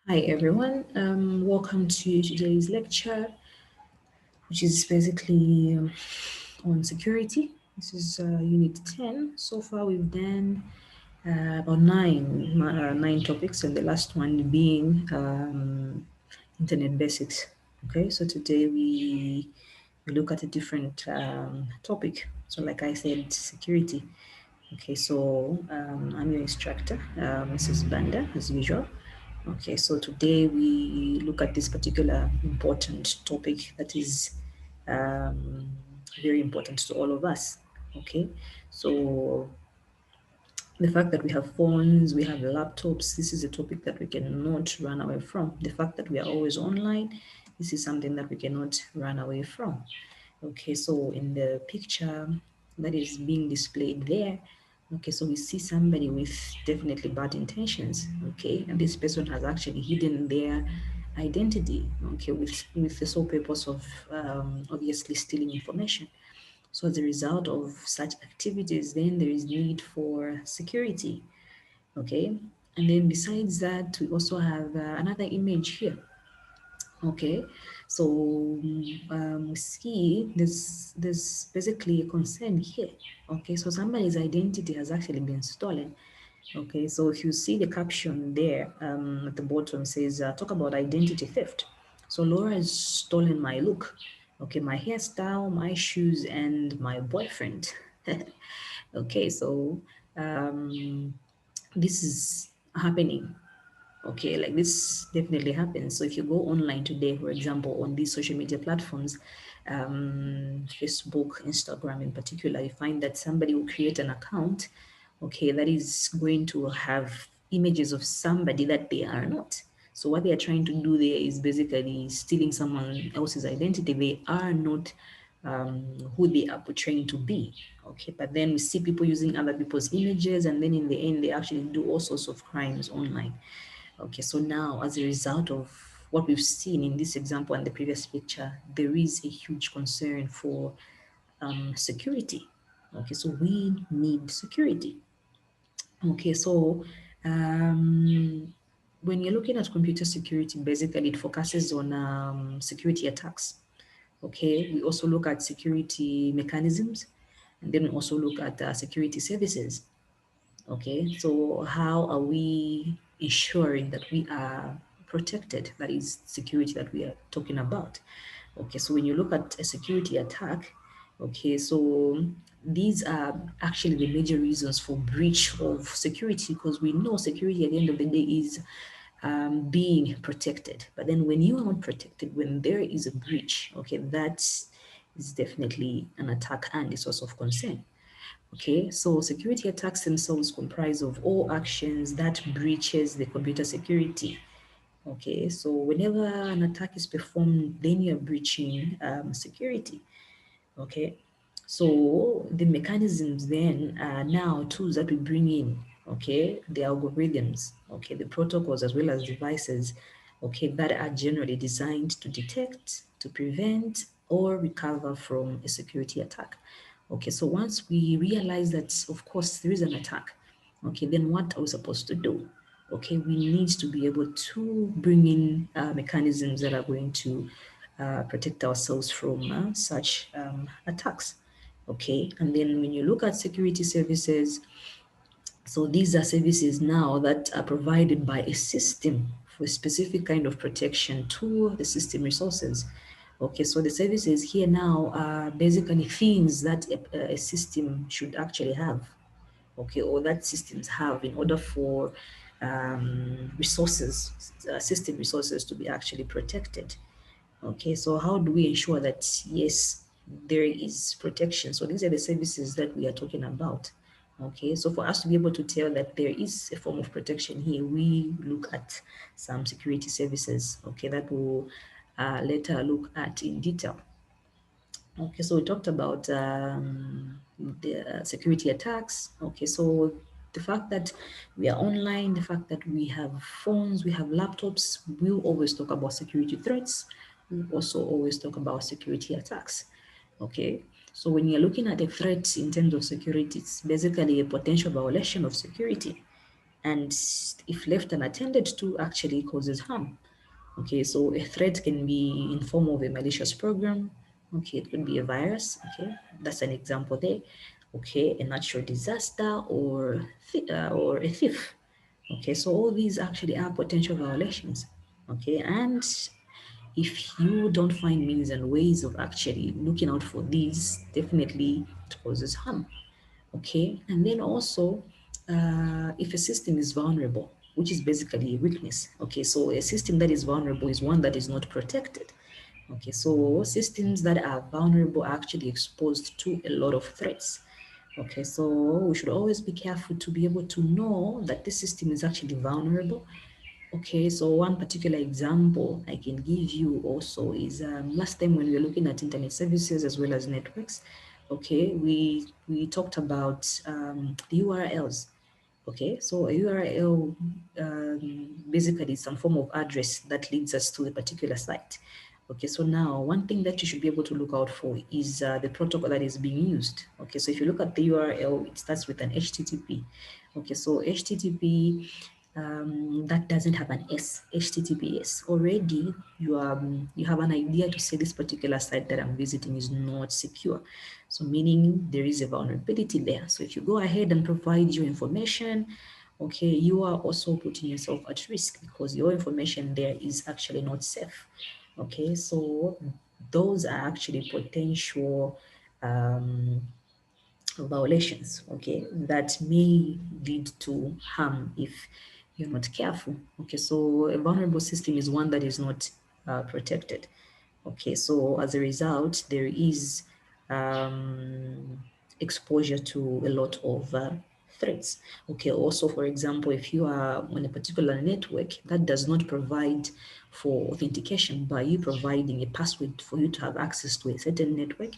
Hi everyone, welcome to today's lecture, which is basically on security. This is unit 10. So far we've done about nine topics, and the last one being internet basics. Okay, so today we look at a different topic. So like I said, security. Okay, so I'm your instructor, Mrs. Banda, as usual. Okay, so today we look at this particular important topic that is um, very important to all of us. Okay, so the fact that we have phones, we have laptops, this is a topic that we cannot run away from. The fact that we are always online, this is something that we cannot run away from. Okay, so in the picture that is being displayed there, okay, so we see somebody with definitely bad intentions, okay, and this person has actually hidden their identity, okay, with the sole purpose of obviously stealing information. So as a result of such activities, then there is need for security, okay? And then besides that, we also have another image here, okay? So we see there's basically a concern here, okay? So somebody's identity has actually been stolen. Okay, so if you see the caption there at the bottom says, talk about identity theft. So Laura has stolen my look, okay, my hairstyle, my shoes, and my boyfriend. Okay, so this is happening. Okay, like this definitely happens. So if you go online today, for example, on these social media platforms, Facebook, Instagram in particular, you find that somebody will create an account, okay, that is going to have images of somebody that they are not. So what they are trying to do there is basically stealing someone else's identity. They are not who they are portraying to be. Okay, but then we see people using other people's images, and then in the end, they actually do all sorts of crimes online. Okay, so now as a result of what we've seen in this example and the previous picture, there is a huge concern for security. Okay, so we need security. Okay, so when you're looking at computer security, basically it focuses on security attacks. Okay, we also look at security mechanisms, and then we also look at security services. Okay, so how are we ensuring that we are protected? That is security that we are talking about. Okay, so when you look at a security attack, okay, so these are actually the major reasons for breach of security, because we know security at the end of the day is being protected. But then when you are not protected, when there is a breach, okay, that is definitely an attack and a source of concern. Okay, so security attacks themselves comprise of all actions that breaches the computer security. Okay, so whenever an attack is performed, then you're breaching security. Okay, so the mechanisms then are now tools that we bring in. Okay, the algorithms, okay, the protocols as well as devices, okay, that are generally designed to detect, to prevent, or recover from a security attack. Okay, so once we realize that, of course, there is an attack, okay, then what are we supposed to do? Okay, we need to be able to bring in mechanisms that are going to protect ourselves from such attacks. Okay, and then when you look at security services, so these are services now that are provided by a system for a specific kind of protection to the system resources. Okay, so the services here now are basically things that a system should actually have, okay, or that systems have in order for resources, system resources to be actually protected. Okay, so how do we ensure that, yes, there is protection? So these are the services that we are talking about. Okay, so for us to be able to tell that there is a form of protection here, we look at some security services, okay, that we'll later look at in detail. Okay, so we talked about the security attacks. Okay, so the fact that we are online, the fact that we have phones, we have laptops, we'll always talk about security threats. We also always talk about security attacks. Okay, so when you're looking at a threat in terms of security, it's basically a potential violation of security. and if left unattended to, actually causes harm. Okay, so a threat can be in form of a malicious program. Okay, it could be a virus. Okay, that's an example there. Okay, a natural disaster or a thief. Okay, so all these actually are potential violations. Okay, and if you don't find means and ways of actually looking out for these, definitely it causes harm. Okay, and then also if a system is vulnerable, which is basically a weakness. Okay, so a system that is vulnerable is one that is not protected. Okay, so systems that are vulnerable are actually exposed to a lot of threats. Okay, so we should always be careful to be able to know that this system is actually vulnerable. Okay, so one particular example I can give you also is last time when we were looking at internet services as well as networks, okay, we talked about URLs. Okay, so a URL basically is some form of address that leads us to a particular site. Okay, so now one thing that you should be able to look out for is the protocol that is being used. Okay, so if you look at the URL, it starts with an HTTP. Okay, so HTTP that doesn't have an S, HTTPS. Already you have an idea to say this particular site that I'm visiting is not secure. So meaning there is a vulnerability there. So if you go ahead and provide your information, okay, you are also putting yourself at risk because your information there is actually not safe. Okay, so those are actually potential um, violations, okay, that may lead to harm if you're not careful. Okay, so a vulnerable system is one that is not protected. Okay, so as a result, there is um, exposure to a lot of threats. Okay, also, for example, if you are on a particular network that does not provide for authentication by you providing a password for you to have access to a certain network,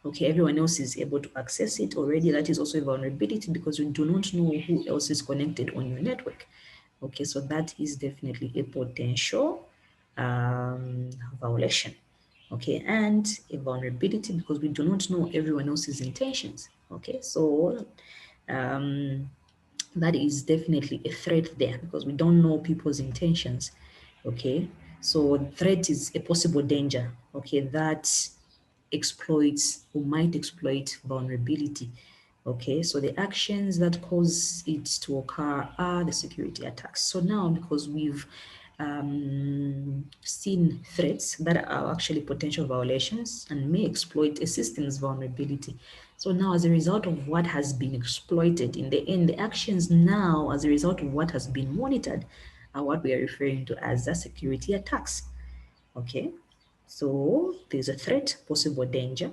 okay, everyone else is able to access it already. That is also a vulnerability because you do not know who else is connected on your network. Okay, so that is definitely a potential violation. Okay, and a vulnerability because we do not know everyone else's intentions. Okay, so um, that is definitely a threat there because we don't know people's intentions. Okay, so threat is a possible danger. Okay, that exploits or might exploit vulnerability. Okay, so the actions that cause it to occur are the security attacks. So now, because we've seen threats that are actually potential violations and may exploit a system's vulnerability. So now, as a result of what has been exploited, in the end, the actions now, as a result of what has been monitored, are what we are referring to as the security attacks. Okay, so there's a threat, possible danger.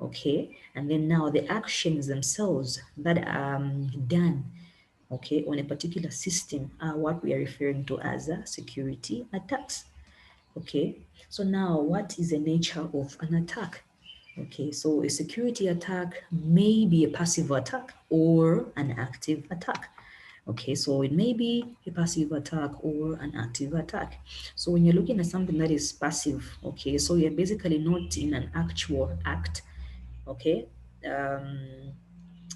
Okay, and then now the actions themselves that are done, okay, on a particular system are what we are referring to as security attacks. Okay, so now what is the nature of an attack? Okay, so a security attack may be a passive attack or an active attack. Okay, so it may be a passive attack or an active attack. So when you're looking at something that is passive, okay, so you're basically not in an actual act, okay? Um,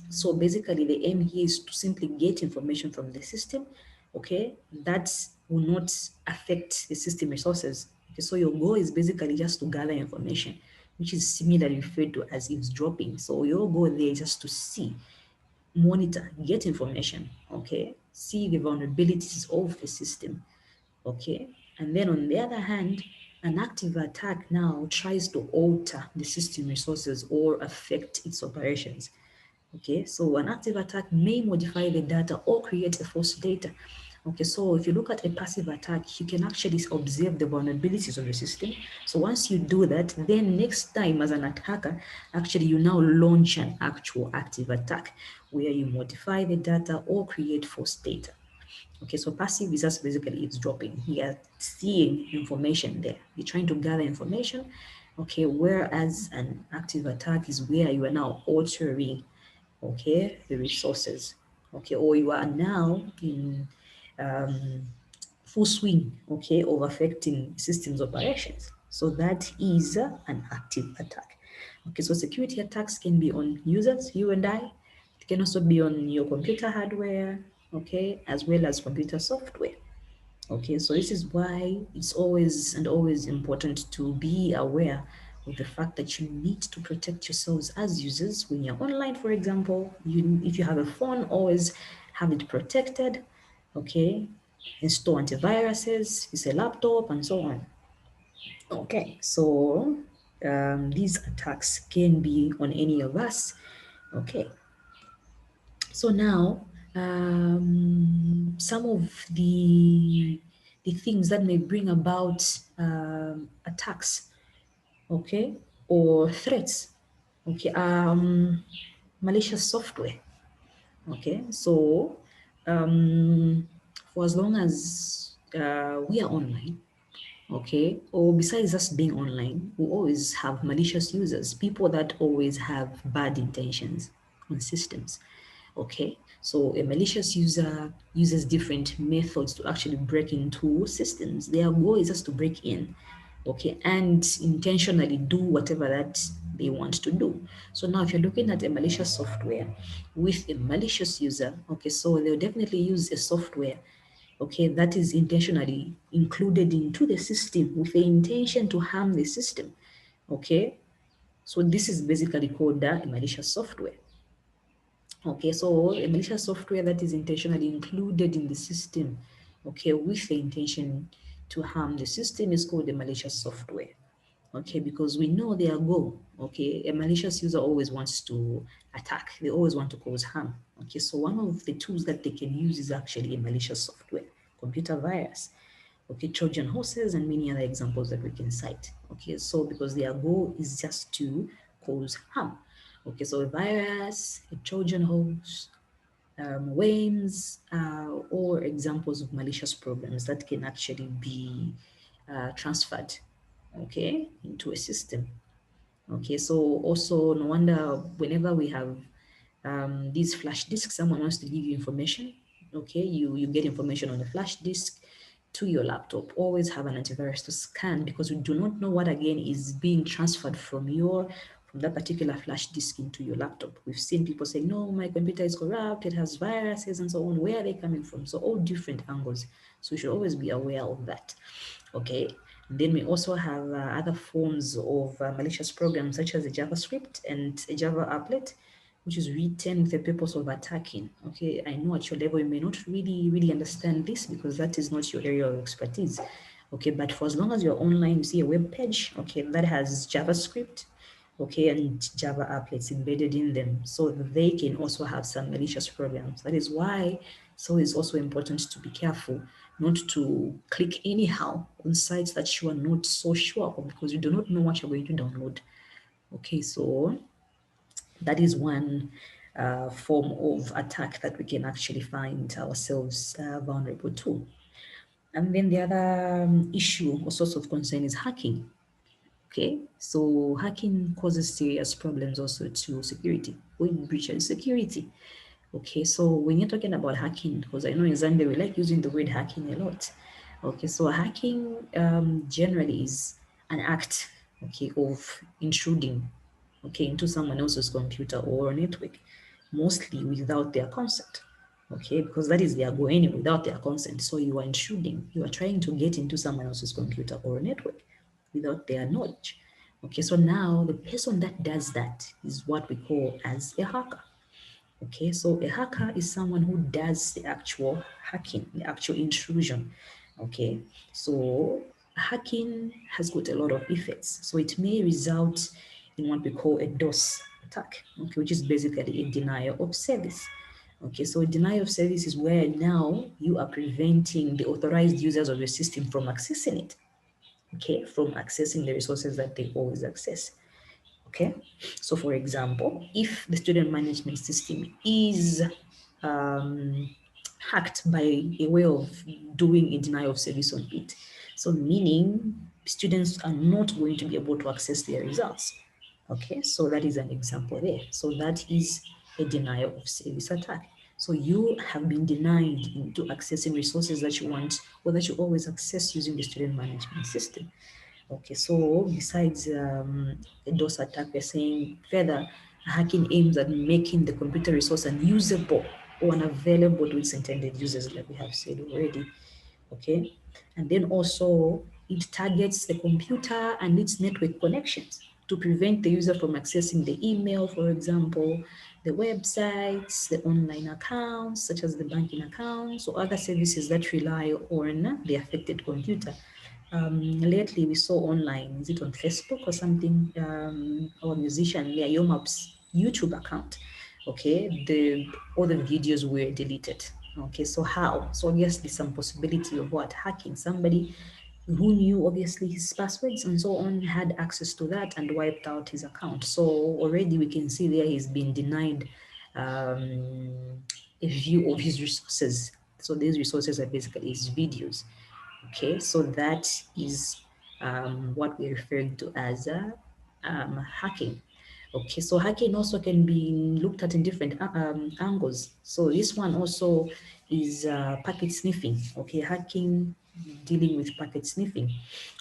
so basically the aim here is to simply get information from the system, okay, that will not affect the system resources. Okay, so your goal is basically just to gather information, which is similarly referred to as eavesdropping. So your goal there is just to see, monitor, get information, okay, see the vulnerabilities of the system, okay. And then on the other hand, an active attack now tries to alter the system resources or affect its operations. Okay, so an active attack may modify the data or create a false data. Okay, so if you look at a passive attack, you can actually observe the vulnerabilities of the system. So once you do that, then next time as an attacker, actually you now launch an actual active attack where you modify the data or create false data. Okay, so passive is just basically eavesdropping. You're seeing information there. You're trying to gather information. Okay, whereas an active attack is where you are now altering, okay, the resources. Okay, or you are now in um, full swing, okay, of affecting systems operations. So that is an active attack. Okay, so security attacks can be on users, you and I. It can also be on your computer hardware, okay, as well as computer software. Okay, so this is why it's always and always important to be aware of the fact that you need to protect yourselves as users when you're online. For example, if you have a phone, always have it protected. Okay, install antiviruses, if it's a laptop, and so on. Okay, so these attacks can be on any of us. Okay, so now some of the things that may bring about attacks, okay, or threats, okay, malicious software. Okay, so for as long as we are online, okay, or besides us being online, we always have malicious users, people that always have bad intentions on systems. Okay, so a malicious user uses different methods to actually break into systems. Their goal is just to break in, okay, and intentionally do whatever that they want to do. So now if you're looking at a malicious software with a malicious user, okay, so they'll definitely use a software, okay, that is intentionally included into the system with the intention to harm the system. Okay, so this is basically called a malicious software. Okay, so a malicious software that is intentionally included in the system, okay, with the intention to harm the system is called a malicious software. Okay, because we know their goal. Okay, a malicious user always wants to attack, they always want to cause harm. Okay, so one of the tools that they can use is actually a malicious software, computer virus, okay, Trojan horses, and many other examples that we can cite. Okay, so because their goal is just to cause harm. Okay, so a virus, a Trojan horse, worms, or examples of malicious programs that can actually be transferred, okay, into a system. Okay, so also no wonder whenever we have these flash disks, someone wants to give you information. Okay, you get information on a flash disk to your laptop. Always have an antivirus to scan because we do not know what again is being transferred from that particular flash disk into your laptop. We've seen people say, no, my computer is corrupt, it has viruses and so on. Where are they coming from? So all different angles. So we should always be aware of that. Okay. And then we also have other forms of malicious programs such as a JavaScript and a Java applet, which is written with the purpose of attacking. Okay, I know at your level you may not really understand this because that is not your area of expertise. Okay, but for as long as you're online, you see a web page, okay, that has JavaScript, okay, and Java applets embedded in them. So they can also have some malicious programs. That is why so it's also important to be careful not to click anyhow on sites that you are not so sure of because you do not know what you're going to download. Okay, so that is one form of attack that we can actually find ourselves vulnerable to. And then the other issue or source of concern is hacking. Okay, so hacking causes serious problems also to security. When breaches security. Okay, so when you're talking about hacking, because I know in Zambia we like using the word hacking a lot. Okay, so hacking generally is an act, okay, of intruding, okay, into someone else's computer or network, mostly without their consent. Okay, because that is their goal anyway, without their consent. So you are intruding, you are trying to get into someone else's computer or network without their knowledge. Okay, so now the person that does that is what we call as a hacker. Okay, so a hacker is someone who does the actual hacking, the actual intrusion. Okay, so hacking has got a lot of effects. So it may result in what we call a DOS attack, okay, which is basically a denial of service. Okay, so a denial of service is where now you are preventing the authorized users of your system from accessing it, okay, from accessing the resources that they always access. Okay, so for example, if the student management system is um, hacked by a way of doing a denial of service on it, so meaning students are not going to be able to access their results. Okay, so that is an example there. So that is a denial of service attack. So you have been denied into accessing resources that you want or that you always access using the student management system. Okay, so besides a DOS attack, we're saying further hacking aims at making the computer resource unusable. or unavailable to its intended users, like we have said already. Okay, and then also it targets the computer and its network connections to prevent the user from accessing the email, for example, the websites, the online accounts, such as the banking accounts or other services that rely on the affected computer. Lately, we saw online, is it on Facebook or something? Our musician Leah Yomap's YouTube account. Okay, all the videos were deleted. Okay, so how? So obviously, some possibility of what hacking somebody who knew obviously his passwords and so on had access to that and wiped out his account. So already we can see there he's been denied a view of his resources. So these resources are basically his videos. Okay, so that is what we're referring to as hacking. Okay, so hacking also can be looked at in different angles. So this one also is packet sniffing. Okay, hacking dealing with packet sniffing.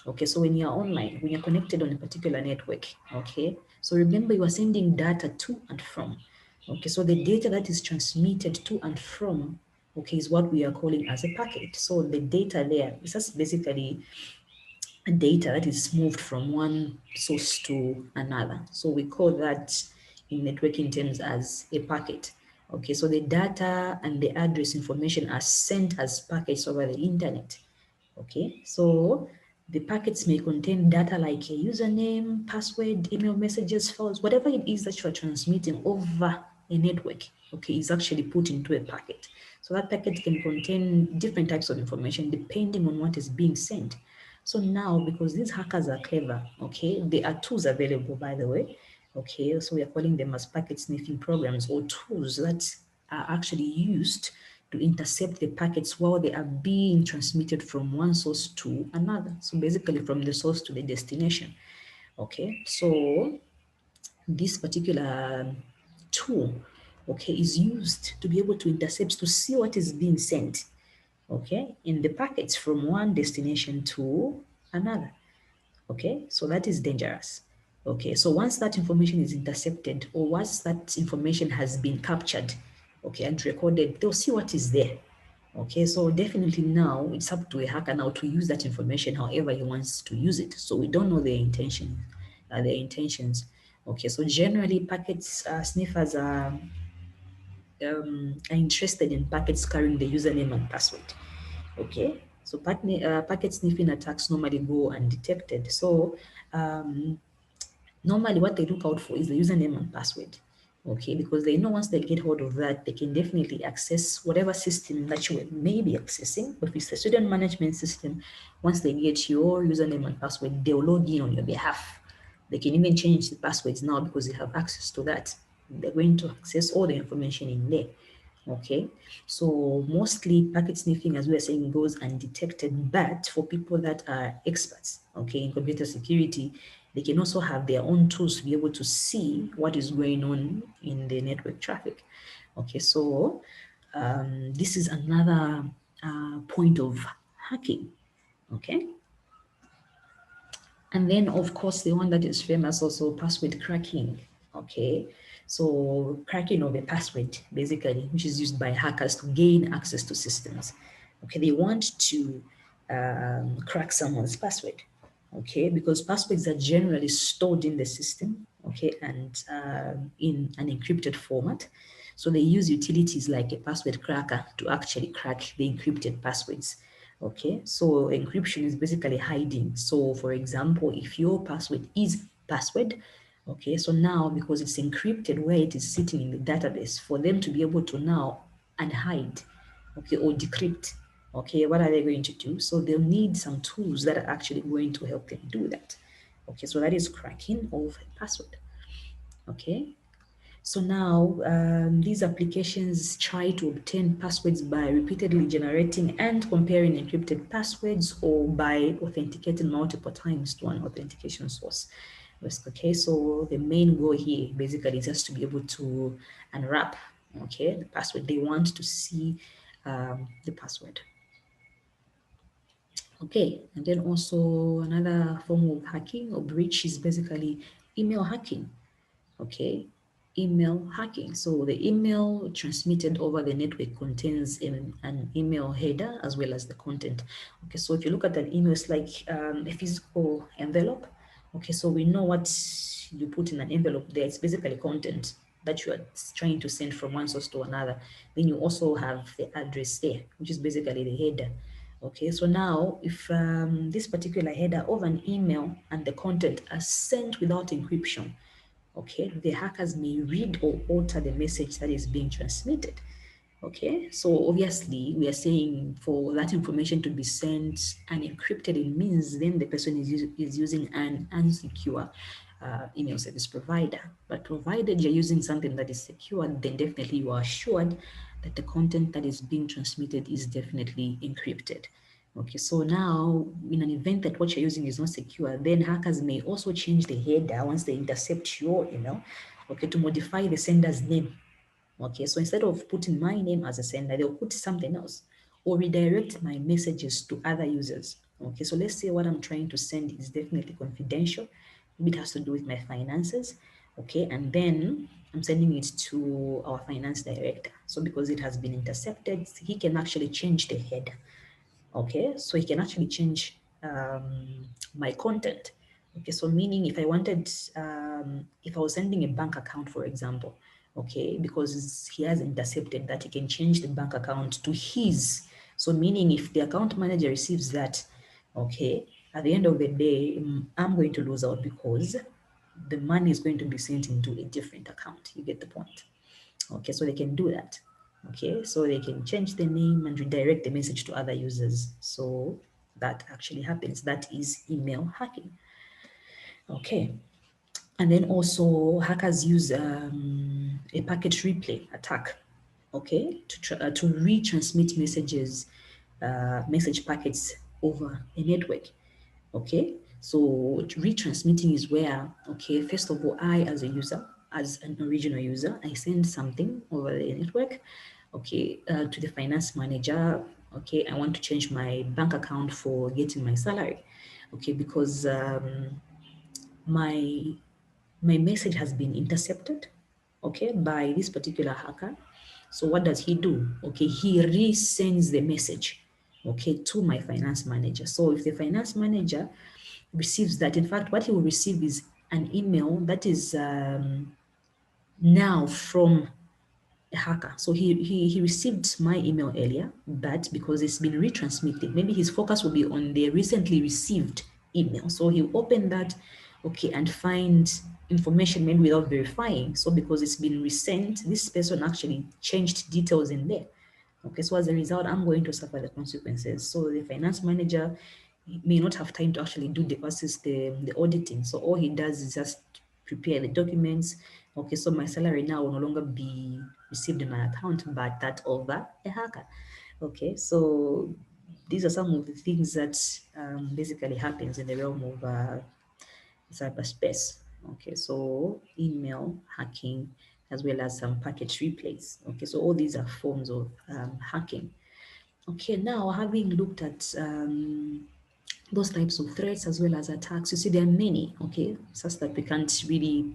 Okay, so when you're online, when you're connected on a particular network, okay, so remember you are sending data to and from. Okay, so the data that is transmitted to and from, okay, is what we are calling as a packet. So the data there is just basically data that is moved from one source to another. So we call that in networking terms as a packet. Okay, so the data and the address information are sent as packets over the internet. Okay, so the packets may contain data like a username, password, email messages, files, whatever it is that you are transmitting over a network, okay, is actually put into a packet. So that packet can contain different types of information depending on what is being sent. So now, because these hackers are clever, okay, there are tools available, by the way, okay, so we are calling them as packet sniffing programs or tools that are actually used to intercept the packets while they are being transmitted from one source to another. So basically from the source to the destination. Okay, so this particular tool, okay, is used to be able to intercept to see what is being sent, okay, in the packets from one destination to another. Okay, so that is dangerous. Okay, so once that information is intercepted or once that information has been captured, okay, and recorded, they'll see what is there. Okay, so definitely now it's up to a hacker now to use that information however he wants to use it. So we don't know their intention, their intentions. Okay, so generally packets sniffers are interested in packets carrying the username and password. Okay, so packet sniffing attacks normally go undetected. So normally what they look out for is the username and password. Okay, because they know once they get hold of that, they can definitely access whatever system that you may be accessing. If it's the student management system, once they get your username and password, they'll log in on your behalf. They can even change the passwords now because they have access to that. They're going to access all the information in there. Okay, so mostly packet sniffing, as we are saying, goes undetected, but for people that are experts, okay, in computer security, they can also have their own tools to be able to see what is going on in the network traffic. Okay, so this is another point of hacking. Okay, and then, of course, the one that is famous also, password cracking. Okay, so cracking of a password, basically, which is used by hackers to gain access to systems. Okay, they want to crack someone's password. Okay, because passwords are generally stored in the system. Okay, and in an encrypted format. So they use utilities like a password cracker to actually crack the encrypted passwords. Okay, so encryption is basically hiding. So for example, if your password is password, okay, so now because it's encrypted where it is sitting in the database, for them to be able to now unhide, okay, or decrypt, okay, what are they going to do? So they'll need some tools that are actually going to help them do that. Okay, so that is cracking of a password. Okay, so now these applications try to obtain passwords by repeatedly generating and comparing encrypted passwords or by authenticating multiple times to an authentication source. Okay, so the main goal here basically is just to be able to unwrap, okay, the password. They want to see the password. Okay, and then also another form of hacking or breach is basically email hacking. Okay, email hacking. So the email transmitted over the network contains an email header as well as the content. Okay, so if you look at an email, it's like a physical envelope. Okay, so we know what you put in an envelope there. It's basically content that you are trying to send from one source to another. Then you also have the address there, which is basically the header. Okay, so now if this particular header of an email and the content are sent without encryption, okay, the hackers may read or alter the message that is being transmitted. Okay, so obviously we are saying for that information to be sent and encrypted, it means then the person is using an unsecure email service provider. But provided you're using something that is secure, then definitely you are assured that the content that is being transmitted is definitely encrypted. Okay, so now in an event that what you're using is not secure, then hackers may also change the header once they intercept your email, okay, to modify the sender's name. Okay, so instead of putting my name as a sender, they'll put something else or redirect my messages to other users. Okay, so let's say what I'm trying to send is definitely confidential. Maybe it has to do with my finances. Okay, and then I'm sending it to our finance director. So because it has been intercepted, he can actually change the header. Okay, so he can actually change my content. Okay, so meaning if I wanted, if I was sending a bank account, for example, okay, because he has intercepted that, he can change the bank account to his. So meaning if the account manager receives that, okay, at the end of the day, I'm going to lose out because the money is going to be sent into a different account. You get the point? Okay, so they can do that. Okay, so they can change the name and redirect the message to other users. So that actually happens. That is email hacking. Okay, and then also hackers use a packet replay attack. Okay, to retransmit messages, message packets over a network. Okay, so retransmitting is where, okay, first of all, I as a user, as an original user, I send something over the network, okay, to the finance manager. Okay, I want to change my bank account for getting my salary. Okay, because my my message has been intercepted, okay, by this particular hacker. So what does he do? Okay, he resends the message, okay, to my finance manager. So if the finance manager receives that, in fact, what he will receive is an email that is now from a hacker. So he received my email earlier, but because it's been retransmitted, maybe his focus will be on the recently received email. So he'll open that, okay, and find information maybe without verifying. So because it's been resent, this person actually changed details in there. Okay, so as a result, I'm going to suffer the consequences. So the finance manager may not have time to actually do the assist the auditing. So all he does is just prepare the documents. Okay, so my salary now will no longer be received in my account, but that over a hacker. Okay, so these are some of the things that basically happens in the realm of cyberspace. Okay, so email hacking as well as some packet replays. Okay, so all these are forms of hacking. Okay, now having looked at those types of threats as well as attacks, you see there are many, okay, such that we can't really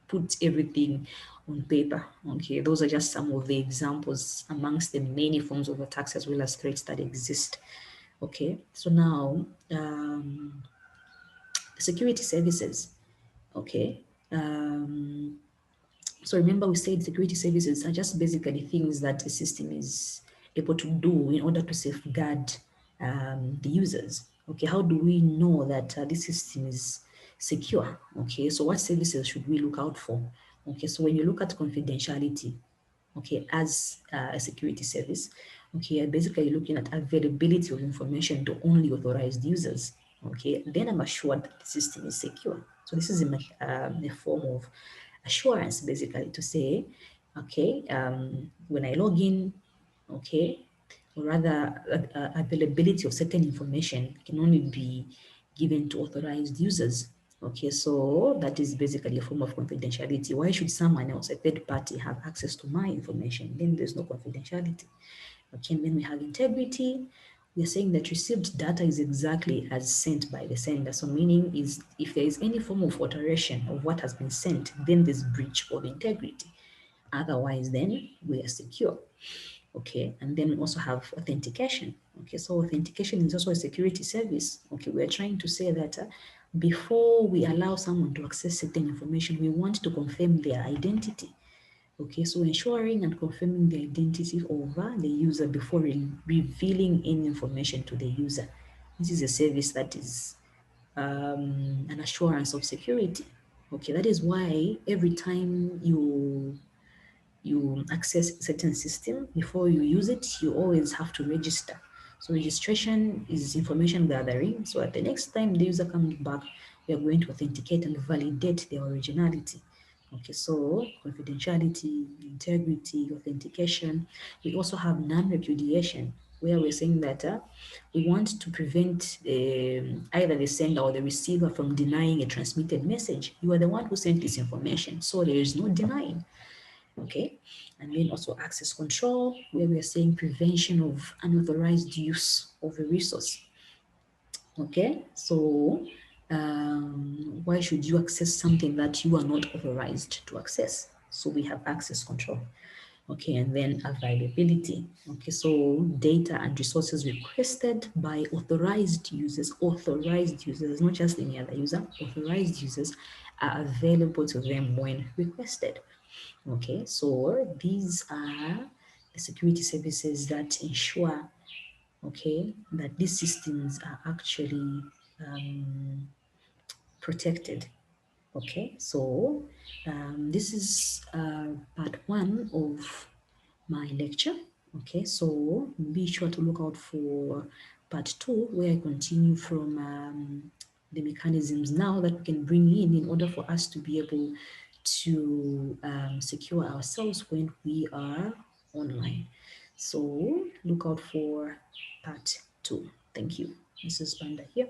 put everything on paper. Okay, those are just some of the examples amongst the many forms of attacks as well as threats that exist. Okay, so now security services. Okay, so remember we said security services are just basically things that the system is able to do in order to safeguard the users. Okay, how do we know that this system is secure? Okay, so what services should we look out for? Okay, so when you look at confidentiality, okay, as a security service, okay, you're basically looking at availability of information to only authorized users. Okay, then I'm assured that the system is secure. So this is a form of assurance, basically, to say, okay, when I log in, okay, or rather availability of certain information can only be given to authorized users. Okay, so that is basically a form of confidentiality. Why should someone else, a third party, have access to my information? Then there's no confidentiality. Okay, and then we have integrity, we are saying that received data is exactly as sent by the sender. So meaning is if there is any form of alteration of what has been sent, then there's breach of integrity. Otherwise, then we are secure. Okay, and then we also have authentication. Okay, so authentication is also a security service. Okay, we're trying to say that before we allow someone to access certain information, we want to confirm their identity. Okay, so ensuring and confirming the identity of the user before revealing any information to the user. This is a service that is an assurance of security. Okay, that is why every time you access a certain system, before you use it, you always have to register. So registration is information gathering. So at the next time the user comes back, we are going to authenticate and validate their originality. Okay, so confidentiality, integrity, authentication. We also have non-repudiation, where we're saying that we want to prevent either the sender or the receiver from denying a transmitted message. You are the one who sent this information, so there is no denying. Okay, and then also access control, where we are saying prevention of unauthorized use of a resource. Okay, so why should you access something that you are not authorized to access? So we have access control. Okay, and then availability. Okay, so data and resources requested by authorized users, not just any other user, authorized users are available to them when requested. Okay, so these are the security services that ensure, okay, that these systems are actually protected. Okay, so this is part one of my lecture. Okay, so be sure to look out for part two, where I continue from the mechanisms now that we can bring in order for us to be able to secure ourselves when we are online. So look out for part two. Thank you. This is Banda here.